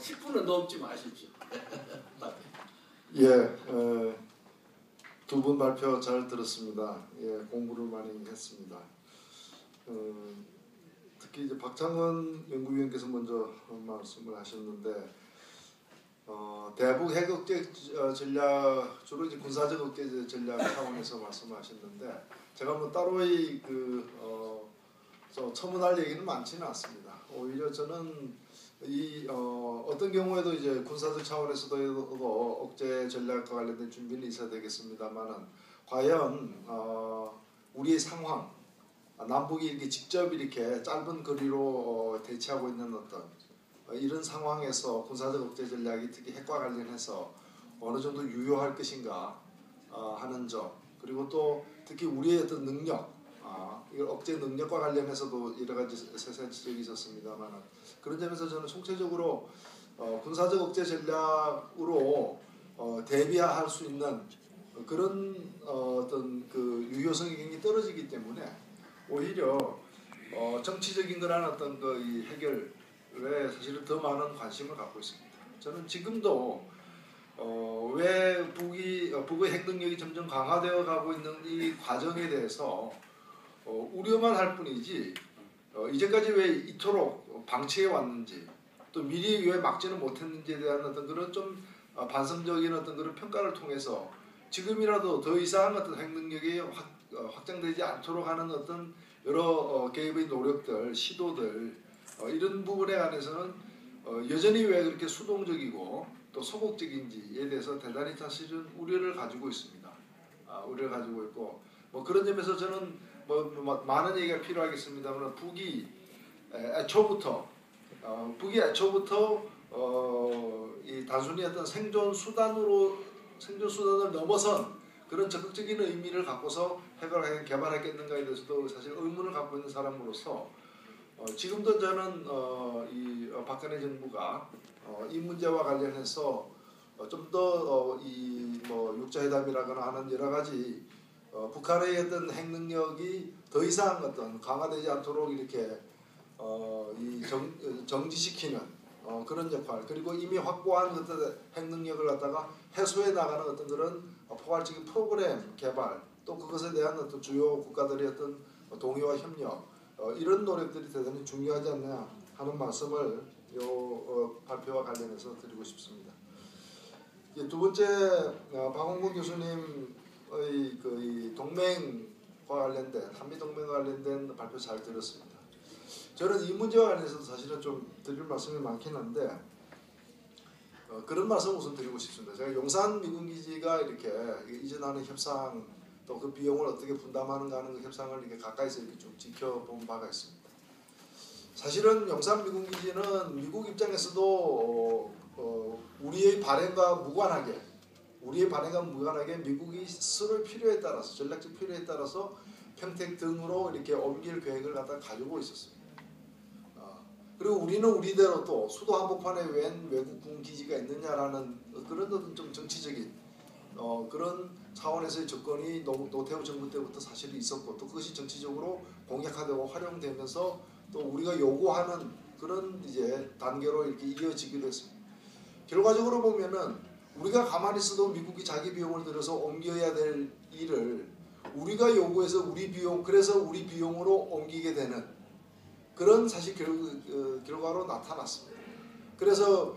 10분은 넘지 마십시오. 예, 두 분 발표 잘 들었습니다. 예, 공부를 많이 했습니다. 특히 이제 박창원 연구위원께서 먼저 말씀을 하셨는데, 대북 핵 억제 전략, 주로 이제 군사적 억제 전략 차원에서 말씀하셨는데, 제가 뭐 따로의 첨언할 얘기는 많지는 않습니다. 오히려 저는 어떤 경우에도 이제 군사적 차원에서도 억제 전략과 관련된 준비는 있어야 되겠습니다만은, 과연 우리의 상황, 남북이 이렇게 직접 이렇게 짧은 거리로 대치하고 있는 어떤 이런 상황에서 군사적 억제 전략이 특히 핵과 관련해서 어느 정도 유효할 것인가 하는 점, 그리고 또 특히 우리의 어떤 능력, 이 억제 능력과 관련해서도 여러 가지 세세한 지적이 있었습니다만, 그런 점에서 저는 총체적으로 군사적 억제 전략으로 대비할 수 있는 그런 어떤 그 유효성이 굉장히 떨어지기 때문에 오히려 정치적인 그런 어떤 이 해결에 사실은 더 많은 관심을 갖고 있습니다. 저는 지금도 왜 북의 핵 능력이 점점 강화되어 가고 있는 이 과정에 대해서 우려만 할 뿐이지, 이제까지 왜 이토록 방치해 왔는지, 또 미리 왜 막지는 못했는지에 대한 어떤 그런 좀 반성적인 어떤 그런 평가를 통해서 지금이라도 더 이상 어떤 핵 능력이 확장되지 않도록 하는 어떤 여러 개입의 노력들, 시도들, 이런 부분에 관해서는 여전히 왜 그렇게 수동적이고 또 소극적인지에 대해서 대단히 사실은 우려를 가지고 있습니다. 우려를 가지고 있고, 뭐 그런 점에서 저는 뭐 많은 얘기가 필요하겠습니다만, 북이 애초부터 이 단순히 어떤 생존 수단을 넘어선 그런 적극적인 의미를 갖고서 핵을 개발했겠는가에 대해서도 사실 의문을 갖고 있는 사람으로서, 지금도 저는 이 박근혜 정부가 이 문제와 관련해서 좀 더 이 뭐 육자회담이라거나 하는 여러 가지 북한의 어떤 핵 능력이 더 이상 어떤 강화되지 않도록 이렇게 이 정지시키는 그런 역할, 그리고 이미 확보한 어떤 핵 능력을 갖다가 해소해 나가는 어떤 그런 포괄적인 프로그램 개발, 또 그것에 대한 어떤 주요 국가들의 어떤 동의와 협력, 이런 노력들이 대단히 중요하지 않냐 하는 말씀을 발표와 관련해서 드리고 싶습니다. 두 번째, 박원국 교수님의 그 동맹과 관련된, 한미 동맹과 관련된 발표 잘 들었습니다. 저는 이 문제와 관련해서 사실은 좀 드릴 말씀이 많긴 한데, 그런 말씀 우선 드리고 싶습니다. 제가 용산 미군기지가 이렇게 이전하는 협상, 또 그 비용을 어떻게 분담하는가 하는 그 협상을 이렇게 가까이서 이렇게 쭉 지켜본 바가 있습니다. 사실은 용산 미군기지는 미국 입장에서도 우리의 발행과 무관하게 미국이 쓸 필요에 따라서, 전략적 필요에 따라서 평택 등으로 이렇게 옮길 계획을 가지고 있었습니다. 그리고 우리는 우리대로 또 수도 한복판에 웬 외국군 기지가 있느냐라는 그런 어떤 좀 정치적인 그런 차원에서의 접근이 노태우 정부 때부터 사실 있었고, 또 그것이 정치적으로 공략화되고 활용되면서 또 우리가 요구하는 그런 이제 단계로 이렇게 이어지기도 했습니다. 결과적으로 보면은 우리가 가만히 있어도 미국이 자기 비용을 들여서 옮겨야 될 일을 우리가 요구해서 그래서 우리 비용으로 옮기게 되는 그런 사실 결과로 나타났습니다. 그래서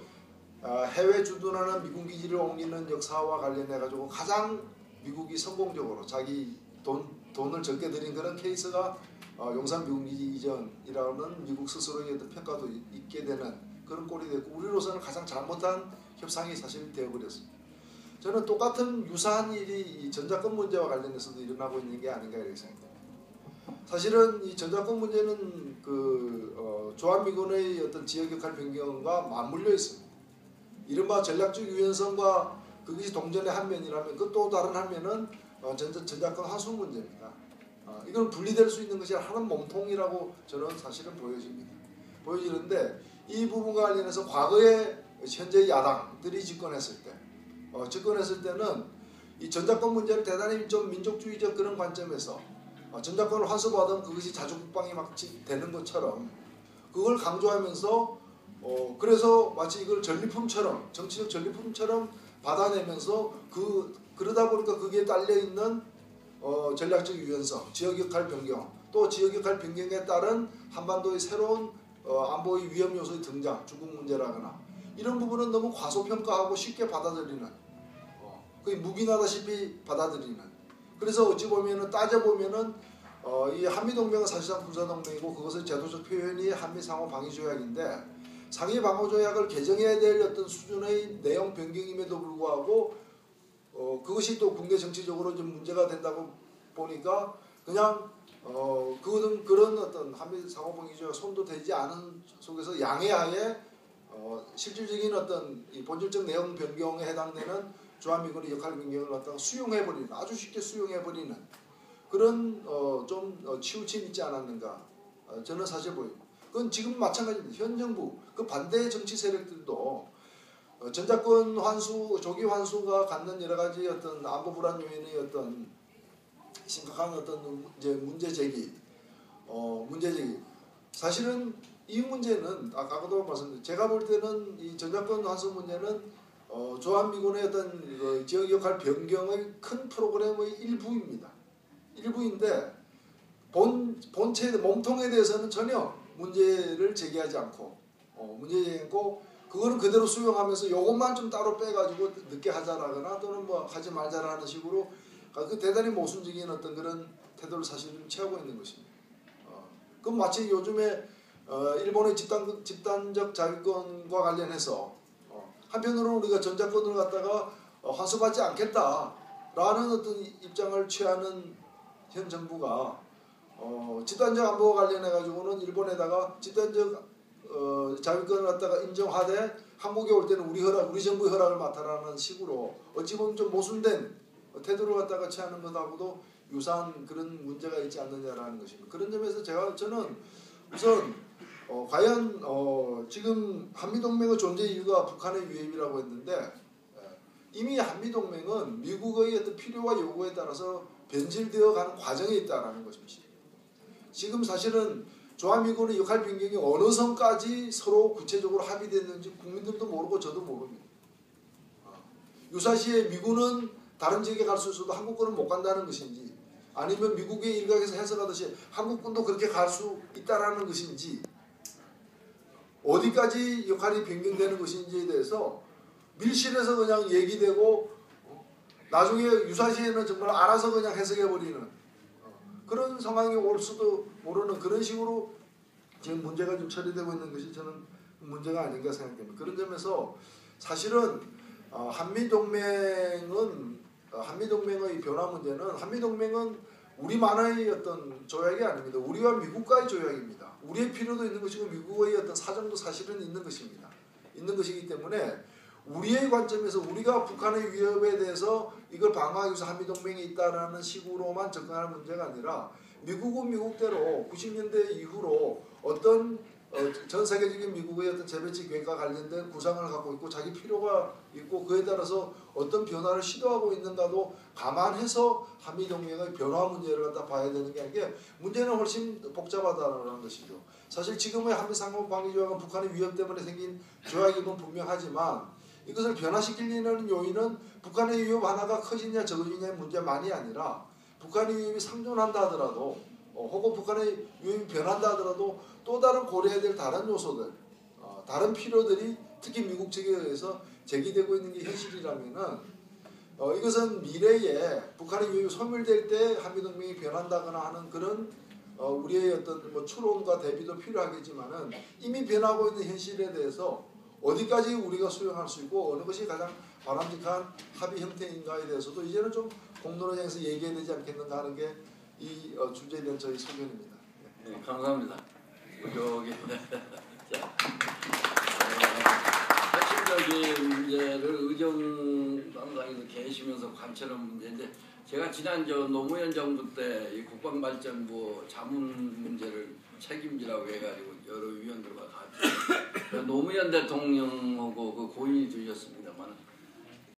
해외 주둔하는 미군 기지를 옮기는 역사와 관련해 가지고 가장 미국이 성공적으로 자기 돈을 적게 들인 그런 케이스가 용산 미군 기지 이전이라는 미국 스스로의 어떤 평가도 있게 되는 그런 꼴이 됐고, 우리로서는 가장 잘못한 협상이 사실 되어버렸습니다. 저는 똑같은 유사한 일이 이 전자권 문제와 관련해서도 일어나고 있는 게 아닌가 이렇게 생각합니다. 사실은 이 전자권 문제는 주한미군의 어떤 지역 역할 변경과 맞물려 있습니다. 이른바 전략적 유연성과 그것이 동전의 한 면이라면, 그 또 다른 한 면은 전자권 하수 문제입니다. 이건 분리될 수 있는 것이 하나의 몸통이라고 저는 사실은 보여지는데, 이 부분과 관련해서 과거에 현재 야당들이 집권했을 때는 이 전자권 문제를 대단히 좀 민족주의적 그런 관점에서 전자권을 환수받으면 그것이 자주국방이 막 되는 것처럼 그걸 강조하면서 그래서 마치 이걸 전리품처럼 정치적 전리품처럼 받아내면서 그러다 보니까 거기에 딸려 있는 전략적 유연성, 지역 역할 변경, 또 지역 역할 변경에 따른 한반도의 새로운 안보의 위험 요소의 등장, 중국 문제라거나 이런 부분은 너무 과소평가하고 쉽게 받아들이는, 거의 묵인하다시피 받아들이는. 그래서 어찌 보면은 따져보면은 이 한미동맹은 사실상 군사동맹이고 그것의 제도적 표현이 한미상호방위조약인데 상위방어조약을 개정해야 될 어떤 수준의 내용 변경임에도 불구하고 그것이 또 국내 정치적으로 좀 문제가 된다고 보니까 그냥 그런 어떤 한미상호방위조약 손도 대지 않은 속에서 양해하에 실질적인 어떤 이 본질적 내용 변경에 해당되는 주한미군의 역할 변경을 갖다가 수용해버리는, 아주 쉽게 수용해버리는 그런 좀 치우침 있지 않았는가 저는 사실 보입니다. 그건 지금 마찬가지입니다. 현 정부 그 반대 정치 세력들도 전작권 환수, 조기 환수가 갖는 여러 가지 어떤 안보 불안 요인의 어떤 심각한 어떤 이제 문제 제기. 사실은 이 문제는 아까도 말씀드렸죠. 제가 볼 때는 이 전작권 환수 문제는 주한미군의 어떤 지역 역할 변경의 큰 프로그램의 일부입니다. 일부인데 본체 몸통에 대해서는 전혀 문제를 제기하지 않고 문제 제기했고 그거는 그대로 수용하면서 요것만 좀 따로 빼가지고 늦게 하자라거나 또는 뭐 하지 말자라는 식으로 그 대단히 모순적인 어떤 그런 태도를 사실은 취하고 있는 것입니다. 그건 마치 요즘에 일본의 집단적 자위권과 관련해서 한편으로는 우리가 전작권을 갖다가 환수받지 않겠다라는 어떤 입장을 취하는 현 정부가 집단적 안보와 관련해 가지고는 일본에다가 집단적 자위권을 갖다가 인정하되 한국에 올 때는 우리 정부의 허락을 맡아라는 식으로 어찌 보면 좀 모순된 태도를 갖다가 취하는 것하고도 유사한 그런 문제가 있지 않느냐라는 것입니다. 그런 점에서 저는 우선 과연 지금 한미동맹의 존재 이유가 북한의 위협이라고 했는데 이미 한미동맹은 미국의 어떤 필요와 요구에 따라서 변질되어 가는 과정에 있다는 것입니다. 지금 사실은 주한미군의 역할 변경이 어느 선까지 서로 구체적으로 합의됐는지 국민들도 모르고 저도 모릅니다. 유사시에 미군은 다른 지역에 갈 수 있어도 한국군은 못 간다는 것인지 아니면 미국의 일각에서 해석하듯이 한국군도 그렇게 갈 수 있다라는 것인지 어디까지 역할이 변경되는 것인지에 대해서 밀실에서 그냥 얘기되고 나중에 유사시에는 정말 알아서 그냥 해석해버리는 그런 상황이 올 수도 모르는 그런 식으로 지금 문제가 좀 처리되고 있는 것이 저는 문제가 아닌가 생각됩니다. 그런 점에서 사실은 한미동맹의 변화 문제는 한미동맹은 우리만의 어떤 조약이 아닙니다. 우리와 미국과의 조약입니다. 우리의 필요도 있는 것이고 미국의 어떤 사정도 사실은 있는 것입니다. 있는 것이기 때문에 우리의 관점에서 우리가 북한의 위협에 대해서 이걸 방어하기 위해서 한미동맹이 있다라는 식으로만 접근하는 문제가 아니라 미국은 미국대로 90년대 이후로 어떤 전 세계적인 미국의 어떤 재배치 계획과 관련된 구상을 갖고 있고 자기 필요가 있고 그에 따라서 어떤 변화를 시도하고 있는가도 감안해서 한미동맹의 변화 문제를 갖다 봐야 되는 게 아니라 문제는 훨씬 복잡하다는 것이죠. 사실 지금의 한미상호방위조약은 북한의 위협 때문에 생긴 조약임은 분명하지만 이것을 변화시키려는 요인은 북한의 위협 하나가 커지냐 적어지냐의 문제만이 아니라 북한의 위협이 상존한다 하더라도 혹은 북한의 위협이 변한다 하더라도 또 다른 고려해야 될 다른 요소들, 다른 필요들이 특히 미국 측에 의해서 제기되고 있는 게 현실이라면은 이것은 미래에 북한의 위협이 소멸될 때 한미동맹이 변한다거나 하는 그런 우리의 어떤 뭐 추론과 대비도 필요하겠지만은 이미 변하고 있는 현실에 대해서 어디까지 우리가 수용할 수 있고 어느 것이 가장 바람직한 합의 형태인가에 대해서도 이제는 좀 공론화장에서 얘기해야 되지 않겠는가 하는 게 이 주제에 대한 저희 소견입니다. 네, 감사합니다. 여기 핵심적인 문제를 의정단장에서 계시면서 관철한 문제인데 제가 지난 노무현 정부 때 이 국방발전부 자문 문제를 책임지라고 해가지고 여러 위원들과 같이 노무현 대통령하고 그 고인이 되셨습니다만